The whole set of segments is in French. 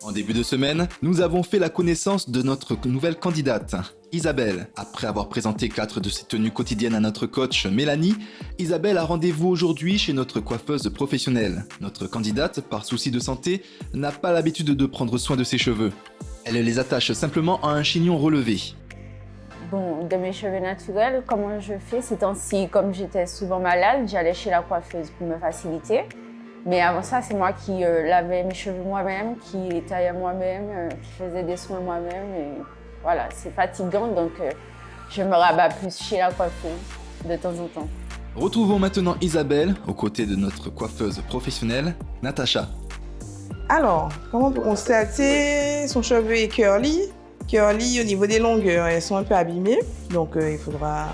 En début de semaine, nous avons fait la connaissance de notre nouvelle candidate, Isabelle. Après avoir présenté 4 de ses tenues quotidiennes à notre coach Mélanie, Isabelle a rendez-vous aujourd'hui chez notre coiffeuse professionnelle. Notre candidate, par souci de santé, n'a pas l'habitude de prendre soin de ses cheveux. Elle les attache simplement à un chignon relevé. Bon, de mes cheveux naturels, comment je fais ces temps-ci, comme j'étais souvent malade, j'allais chez la coiffeuse pour me faciliter. Mais avant ça, c'est moi qui lavais mes cheveux moi-même, qui les taillais moi-même, qui faisais des soins moi-même. Et voilà, c'est fatigant, donc je me rabats plus chez la coiffeuse de temps en temps. Retrouvons maintenant Isabelle aux côtés de notre coiffeuse professionnelle, Natacha. Alors, comme on peut constater, son cheveu est curly. Curly au niveau des longueurs, elles sont un peu abîmées, donc il faudra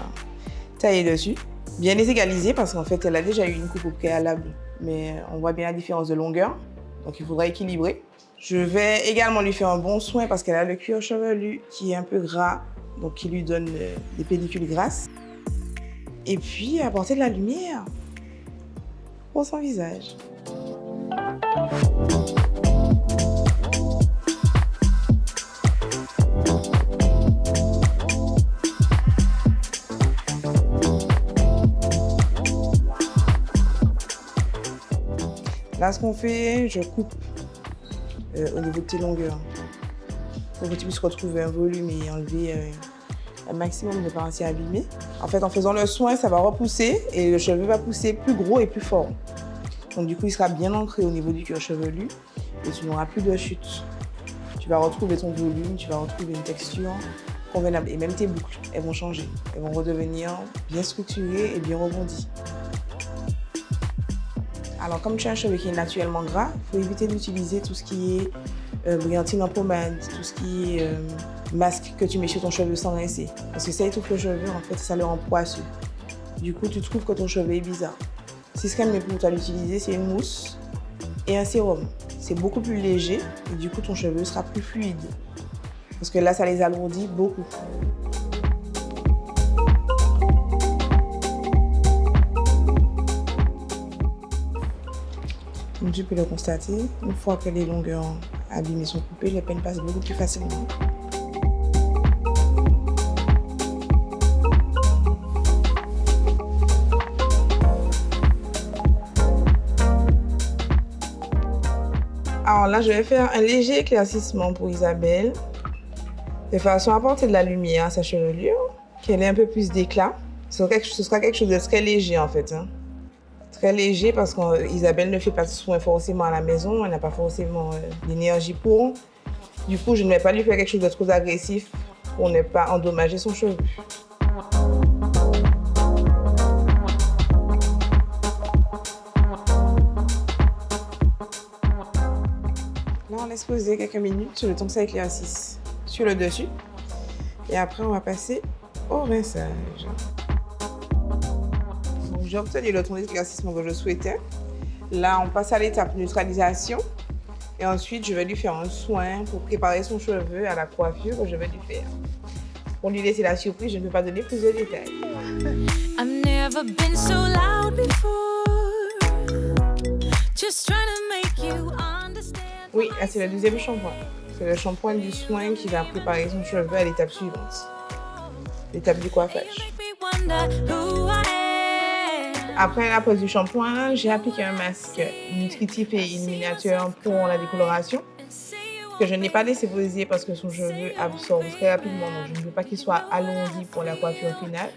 tailler dessus. Bien les égaliser parce qu'en fait, elle a déjà eu une coupe au préalable, mais on voit bien la différence de longueur, donc il faudra équilibrer. Je vais également lui faire un bon soin parce qu'elle a le cuir chevelu qui est un peu gras, donc qui lui donne des pellicules grasses. Et puis apporter de la lumière pour son visage. Là, ce qu'on fait, je coupe au niveau de tes longueurs pour que tu puisses retrouver un volume et enlever un maximum de parties abîmées. En fait, en faisant le soin, ça va repousser et le cheveu va pousser plus gros et plus fort. Donc du coup, il sera bien ancré au niveau du cuir chevelu et tu n'auras plus de chute. Tu vas retrouver ton volume, tu vas retrouver une texture convenable et même tes boucles, elles vont changer. Elles vont redevenir bien structurées et bien rebondies. Alors, comme tu as un cheveu qui est naturellement gras, il faut éviter d'utiliser tout ce qui est brillantine en pommade, tout ce qui est masque que tu mets sur ton cheveu sans rincer. Parce que ça étouffe le cheveu, en fait, ça le rend poisseux. Du coup, tu trouves que ton cheveu est bizarre. Si ce qu'il y a de mieux pour toi l'utiliser, c'est une mousse et un sérum. C'est beaucoup plus léger et du coup, ton cheveu sera plus fluide. Parce que là, ça les alourdit beaucoup. Comme tu peux le constater, une fois que les longueurs abîmées sont coupées, le peigne passe beaucoup plus facilement. Alors là, je vais faire un léger éclaircissement pour Isabelle, de façon à apporter de la lumière à sa chevelure, qu'elle ait un peu plus d'éclat. Ce sera quelque chose de très léger en fait. Très léger parce qu'Isabelle ne fait pas de soins forcément à la maison, elle n'a pas forcément l'énergie pour. Du coup, je ne vais pas lui faire quelque chose de trop agressif pour ne pas endommager son cheveu. Là, on laisse poser quelques minutes le temps que ça éclaircisse sur le dessus. Et après, on va passer au rinçage. J'ai obtenu le ton d'éclaircissement que je souhaitais. Là, on passe à l'étape neutralisation. Et ensuite, je vais lui faire un soin pour préparer son cheveu à la coiffure que je vais lui faire. Pour lui laisser la surprise, je ne peux pas donner plus de détails. I've never been so loud before. Just trying to make you understand. Oui, là, c'est le deuxième shampoing. C'est le shampoing du soin qui va préparer son cheveu à l'étape suivante. L'étape du coiffage. Après la pose du shampoing, j'ai appliqué un masque nutritif et illuminateur pour la décoloration que je n'ai pas laissé poser parce que son cheveu absorbe très rapidement. Donc je ne veux pas qu'il soit alourdi pour la coiffure finale.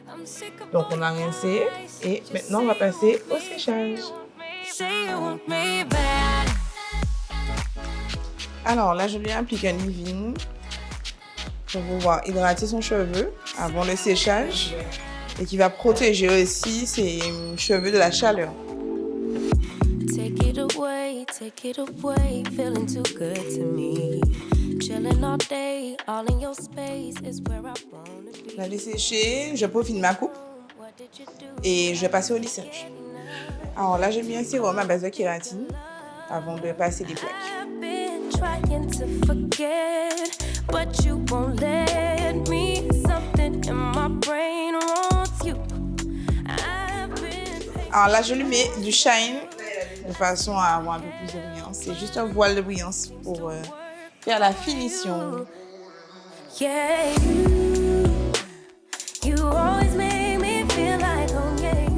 Donc on a rincé et maintenant on va passer au séchage. Alors là, je lui applique un leave-in pour pouvoir hydrater son cheveu avant le séchage. Et qui va protéger aussi ses cheveux de la chaleur. Je l'ai séché, je peaufine ma coupe et je vais passer au lissage. Alors là, j'ai mis un sérum à base de kératine avant de passer des plaques. Alors là, je lui mets du Shine de façon à avoir un peu plus de brillance. C'est juste un voile de brillance pour faire la finition. Yeah, you always make me feel like home, yeah.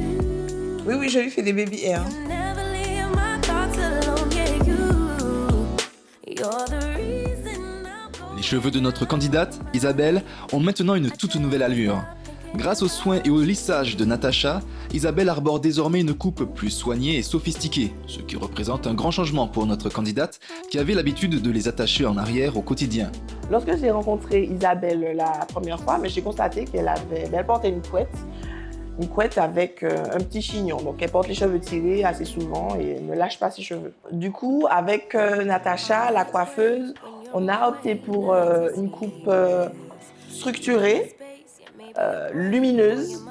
Oui, oui, je lui fais des baby hairs. Never leave my thoughts alone, yeah, you're the reason I'm Les cheveux de notre candidate, Isabelle, ont maintenant une toute nouvelle allure. Grâce aux soins et au lissage de Natacha, Isabelle arbore désormais une coupe plus soignée et sophistiquée, ce qui représente un grand changement pour notre candidate qui avait l'habitude de les attacher en arrière au quotidien. Lorsque j'ai rencontré Isabelle la première fois, j'ai constaté qu'elle portait une couette avec un petit chignon. Donc elle porte les cheveux tirés assez souvent et ne lâche pas ses cheveux. Du coup, avec Natacha, la coiffeuse, on a opté pour une coupe structurée, lumineuse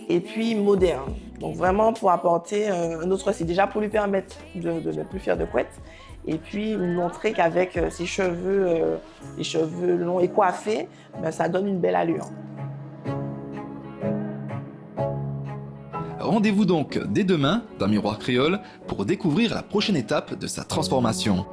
et puis moderne. Donc vraiment pour apporter un autre style, déjà pour lui permettre de ne plus faire de couette et puis lui montrer qu'avec ses cheveux, les cheveux longs et coiffés, ça donne une belle allure. Rendez-vous donc dès demain dans Miroir Créole pour découvrir la prochaine étape de sa transformation.